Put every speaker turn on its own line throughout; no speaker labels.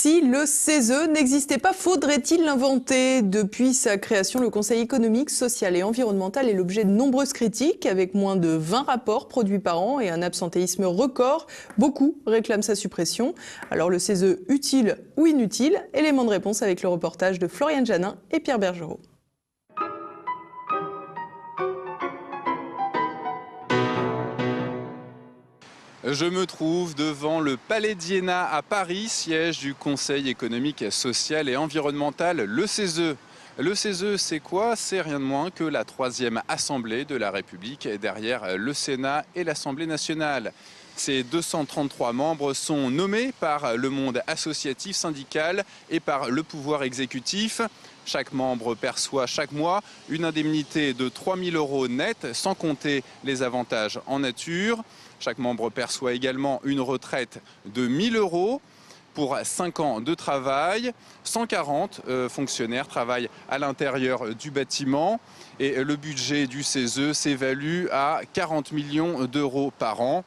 Si le CESE n'existait pas, faudrait-il l'inventer? Depuis sa création, le Conseil économique, social et environnemental est l'objet de nombreuses critiques, avec moins de 20 rapports produits par an et un absentéisme record. Beaucoup réclament sa suppression. Alors le CESE, utile ou inutile? Élément de réponse avec le reportage de Floriane Janin et Pierre Bergerot.
Je me trouve devant le Palais d'Iéna à Paris, siège du Conseil économique, social et environnemental, le CESE. Le CESE, c'est quoi? C'est rien de moins que la troisième assemblée de la République, derrière le Sénat et l'Assemblée nationale. Ces 233 membres sont nommés par le monde associatif, syndical et par le pouvoir exécutif. Chaque membre perçoit chaque mois une indemnité de 3 000 € net, sans compter les avantages en nature. Chaque membre perçoit également une retraite de 1 000 € pour 5 ans de travail. 140 fonctionnaires travaillent à l'intérieur du bâtiment et le budget du CESE s'évalue à 40 millions d'euros par an.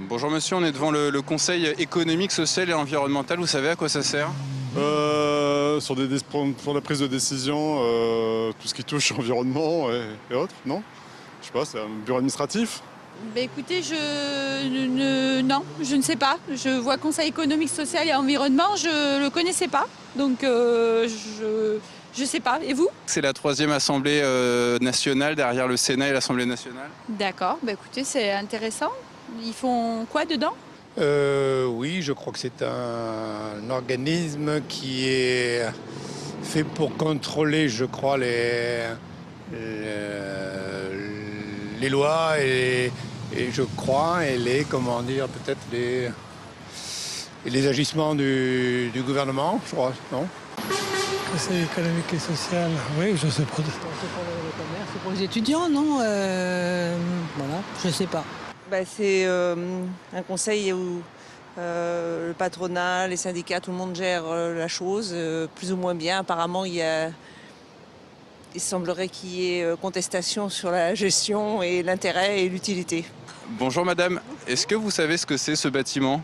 Bonjour monsieur, on est devant le Conseil économique, social et environnemental. Vous savez à quoi ça sert?
Sur la prise de décision, tout ce qui touche environnement et autres, non? Je sais pas, c'est un bureau administratif?
Écoutez, non, je ne sais pas. Je vois Conseil économique, social et environnement, je ne le connaissais pas. Donc je ne sais pas. Et vous?
C'est la troisième assemblée nationale derrière le Sénat et l'Assemblée nationale.
D'accord, écoutez, c'est intéressant. Ils font quoi dedans?
Oui, je crois que c'est un organisme qui est fait pour contrôler, je crois, les lois et je crois, et peut-être les agissements du gouvernement, je crois, non?
Conseil économique et social, oui, je sais pas.
C'est pour le commerce, c'est pour les étudiants, non? Voilà, je sais pas.
C'est un conseil où le patronat, les syndicats, tout le monde gère la chose plus ou moins bien. Apparemment, il semblerait qu'il y ait contestation sur la gestion et l'intérêt et l'utilité.
Bonjour madame, est-ce que vous savez ce que c'est ce bâtiment?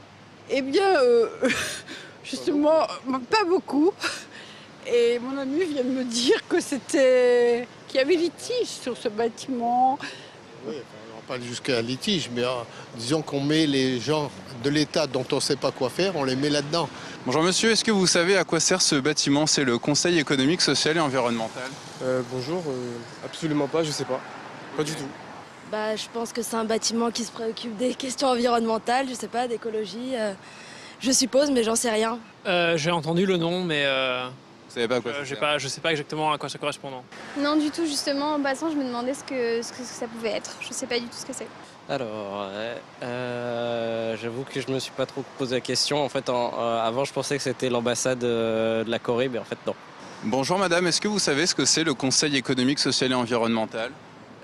Eh bien, justement, pas beaucoup. Et mon ami vient de me dire qu'il y avait litige sur ce bâtiment.
Oui, on va pas jusqu'à litige, mais disons qu'on met les gens de l'État dont on ne sait pas quoi faire, on les met là-dedans.
Bonjour monsieur, est-ce que vous savez à quoi sert ce bâtiment? C'est le Conseil économique, social et environnemental.
Bonjour, absolument pas, je sais pas. Pas du tout.
Je pense que c'est un bâtiment qui se préoccupe des questions environnementales, je sais pas, d'écologie, je suppose, mais j'en sais rien.
J'ai entendu le nom, mais
vous savez pas à quoi ça sert?
Je sais pas exactement à quoi ça correspond.
Non, du tout, justement, en passant, je me demandais ce que ça pouvait être. Je sais pas du tout ce que c'est.
Alors, j'avoue que je me suis pas trop posé la question. En fait, avant, je pensais que c'était l'ambassade de la Corée, mais en fait, non.
Bonjour madame, est-ce que vous savez ce que c'est le Conseil économique, social et environnemental?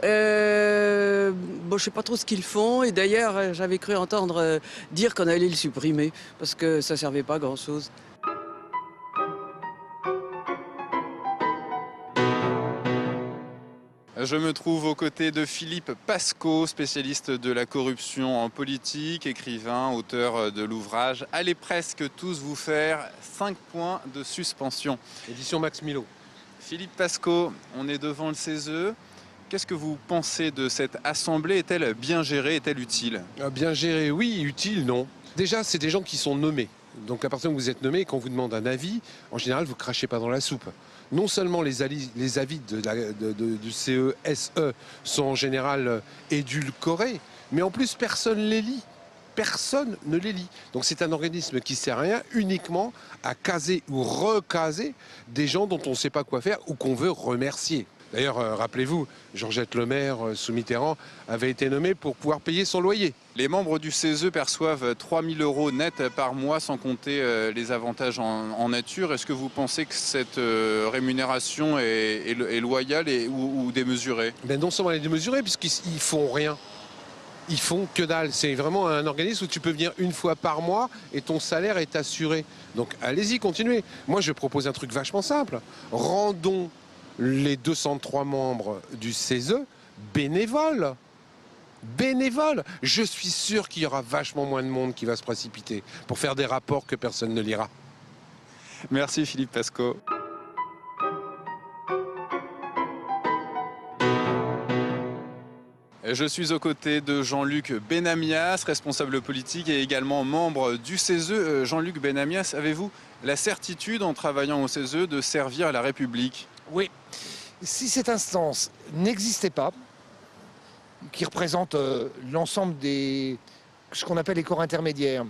Je sais pas trop ce qu'ils font, et d'ailleurs, j'avais cru entendre dire qu'on allait le supprimer, parce que ça servait pas à grand-chose.
Je me trouve aux côtés de Philippe Pascot, spécialiste de la corruption en politique, écrivain, auteur de l'ouvrage « Allez presque tous vous faire 5 points de suspension ».
Édition Max Milo.
Philippe Pascot, on est devant le CESE. Qu'est-ce que vous pensez de cette assemblée? Est-elle bien gérée? Est-elle utile?
Bien gérée, oui. Utile, non. Déjà, c'est des gens qui sont nommés. Donc à partir où vous êtes nommé, quand on vous demande un avis, en général, vous ne crachez pas dans la soupe. Non seulement les avis du CESE sont en général édulcorés, mais en plus, personne ne les lit. Personne ne les lit. Donc c'est un organisme qui ne sert à rien, uniquement à caser ou recaser des gens dont on ne sait pas quoi faire ou qu'on veut remercier. D'ailleurs, rappelez-vous, Georgette Lemaire, sous Mitterrand, avait été nommée pour pouvoir payer son loyer.
Les membres du CESE perçoivent 3 000 € net par mois, sans compter les avantages en nature. Est-ce que vous pensez que cette rémunération est loyale ou démesurée?
Non seulement elle est démesurée, puisqu'ils font rien. Ils font que dalle. C'est vraiment un organisme où tu peux venir une fois par mois et ton salaire est assuré. Donc allez-y, continuez. Moi, je propose un truc vachement simple. Rendons les 203 membres du CESE bénévoles. bénévoles. Je suis sûr qu'il y aura vachement moins de monde qui va se précipiter pour faire des rapports que personne ne lira.
Merci Philippe Pasco. Je suis aux côtés de Jean-Luc Benamias, responsable politique et également membre du CESE. Jean-Luc Benamias, avez-vous la certitude, en travaillant au CESE, de servir la République?
Oui. Si cette instance n'existait pas, qui représente l'ensemble des ce qu'on appelle les corps intermédiaires,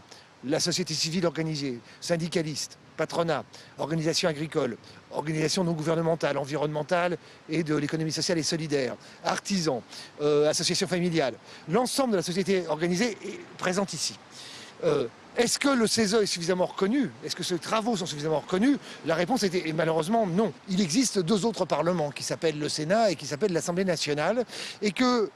la société civile organisée, syndicalistes, patronat, organisations agricoles, organisations non gouvernementales, environnementales et de l'économie sociale et solidaire, artisans, associations familiales, l'ensemble de la société organisée est présente ici. Est-ce que le CESE est suffisamment reconnu? Est-ce que ces travaux sont suffisamment reconnus? La réponse est malheureusement non. Il existe deux autres parlements qui s'appellent le Sénat et qui s'appellent l'Assemblée nationale, et que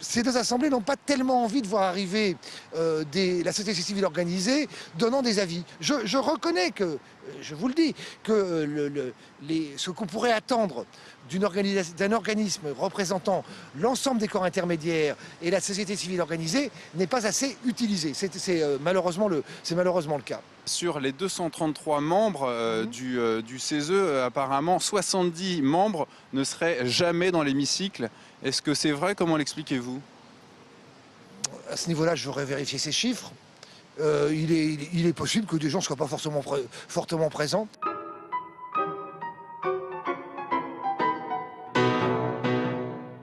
ces deux assemblées n'ont pas tellement envie de voir arriver la société civile organisée donnant des avis. Je reconnais que, je vous le dis, que ce qu'on pourrait attendre d'un organisme représentant l'ensemble des corps intermédiaires et la société civile organisée n'est pas assez utilisé. C'est malheureusement le cas.
Sur les 233 membres du CESE, apparemment 70 membres ne seraient jamais dans l'hémicycle. Est-ce que c'est vrai? Comment l'expliquez-vous?
À ce niveau-là, je voudrais vérifier ces chiffres. Il est possible que des gens ne soient pas fortement présents.